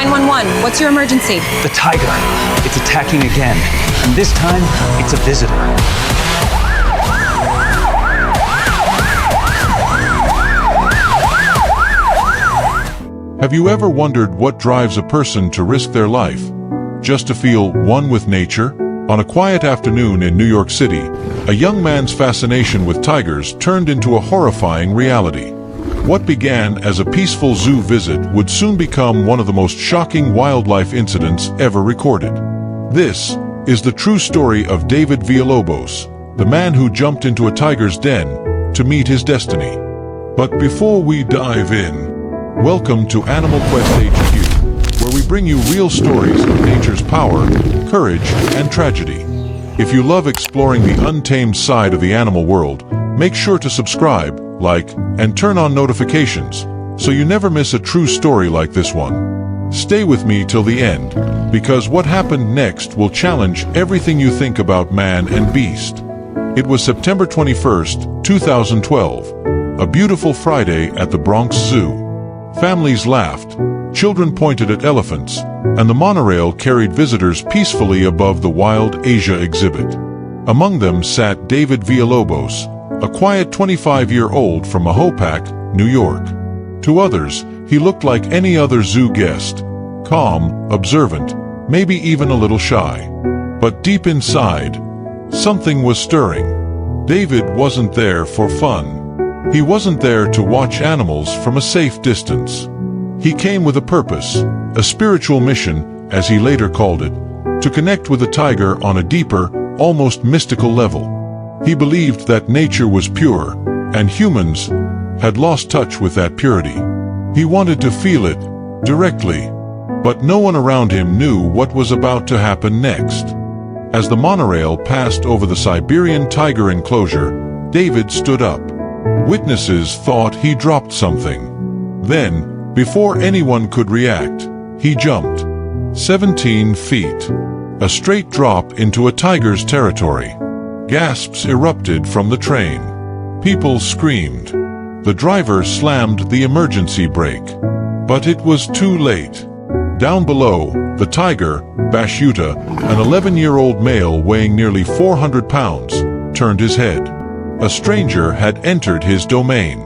911, what's your emergency? The tiger. It's attacking again. And this time, it's a visitor. Have you ever wondered what drives a person to risk their life? Just to feel one with nature? On a quiet afternoon in New York City, a young man's fascination with tigers turned into a horrifying reality. What began as a peaceful zoo visit would soon become one of the most shocking wildlife incidents ever recorded. This is the true story of David Villalobos, the man who jumped into a tiger's den to meet his destiny. But before we dive in, welcome to Animal Quest HQ, where we bring you real stories of nature's power, courage, and tragedy. If you love exploring the untamed side of the animal world, make sure to subscribe, like, and turn on notifications, so you never miss a true story like this one. Stay with me till the end, because what happened next will challenge everything you think about man and beast. It was September 21st, 2012, a beautiful Friday at the Bronx Zoo. Families laughed, children pointed at elephants, and the monorail carried visitors peacefully above the Wild Asia exhibit. Among them sat David Villalobos, a quiet 25-year-old from Mahopac, New York. To others, he looked like any other zoo guest, calm, observant, maybe even a little shy. But deep inside, something was stirring. David wasn't there for fun. He wasn't there to watch animals from a safe distance. He came with a purpose, a spiritual mission, as he later called it, to connect with the tiger on a deeper, almost mystical level. He believed that nature was pure, and humans had lost touch with that purity. He wanted to feel it, directly, but no one around him knew what was about to happen next. As the monorail passed over the Siberian tiger enclosure, David stood up. Witnesses thought he dropped something. Then, before anyone could react, he jumped. 17 feet. A straight drop into a tiger's territory. Gasps erupted from the train. People screamed. The driver slammed the emergency brake. But it was too late. Down below, the tiger, Bashuta, an 11-year-old male weighing nearly 400 pounds, turned his head. A stranger had entered his domain.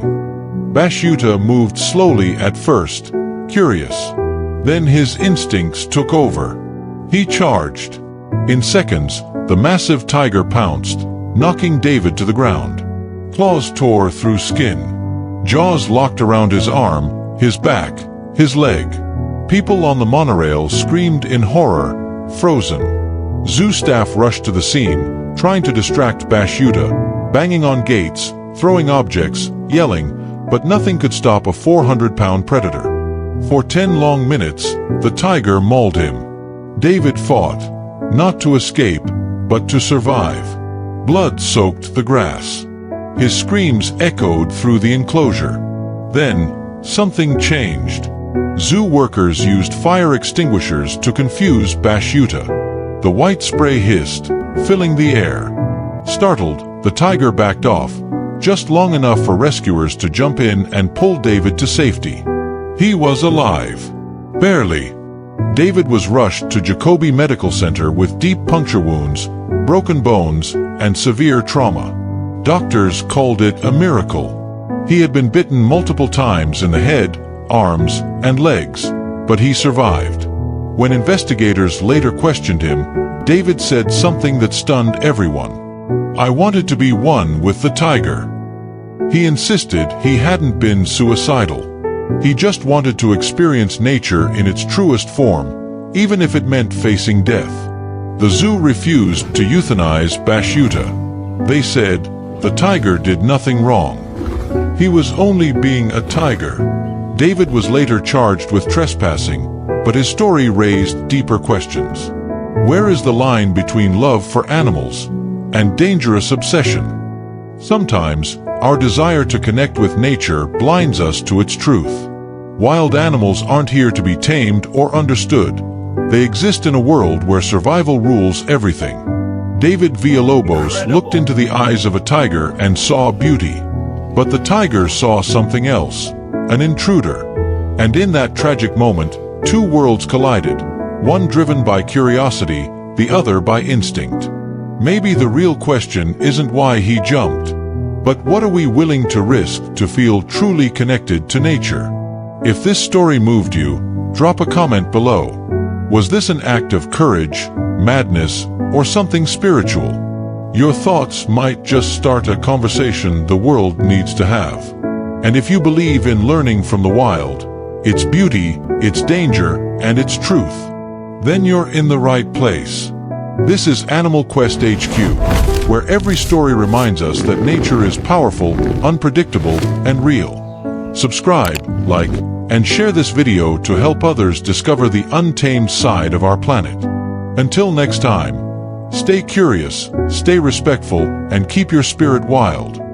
Bashuta moved slowly at first, curious. Then his instincts took over. He charged. In seconds, the massive tiger pounced, knocking David to the ground. Claws tore through skin. Jaws locked around his arm, his back, his leg. People on the monorail screamed in horror, frozen. Zoo staff rushed to the scene, trying to distract Bashuta, banging on gates, throwing objects, yelling, but nothing could stop a 400-pound predator. For 10 long minutes, the tiger mauled him. David fought, not to escape, but to survive. Blood soaked the grass. His screams echoed through the enclosure. Then, something changed. Zoo workers used fire extinguishers to confuse Bashuta. The white spray hissed, filling the air. Startled, the tiger backed off, just long enough for rescuers to jump in and pull David to safety. He was alive. Barely. David was rushed to Jacobi Medical Center with deep puncture wounds, broken bones, and severe trauma. Doctors called it a miracle. He had been bitten multiple times in the head, arms, and legs, but he survived. When investigators later questioned him, David said something that stunned everyone. "I wanted to be one with the tiger." He insisted he hadn't been suicidal. He just wanted to experience nature in its truest form, even if it meant facing death. The zoo refused to euthanize Bashuta. They said, the tiger did nothing wrong. He was only being a tiger. David was later charged with trespassing, but his story raised deeper questions. Where is the line between love for animals and dangerous obsession? Sometimes, our desire to connect with nature blinds us to its truth. Wild animals aren't here to be tamed or understood. They exist in a world where survival rules everything. David Villalobos looked into the eyes of a tiger and saw beauty. But the tiger saw something else, an intruder. And in that tragic moment, Two worlds collided, one driven by curiosity, the other by instinct. Maybe the real question isn't why he jumped, but what are we willing to risk to feel truly connected to nature? If this story moved you, drop a comment below. Was this an act of courage, madness, or something spiritual? Your thoughts might just start a conversation the world needs to have. And if you believe in learning from the wild, its beauty, its danger, and its truth, then you're in the right place. This is Animal Quest HQ, where every story reminds us that nature is powerful, unpredictable, and real. Subscribe, like, and share this video to help others discover the untamed side of our planet. Until next time, stay curious, stay respectful, and keep your spirit wild.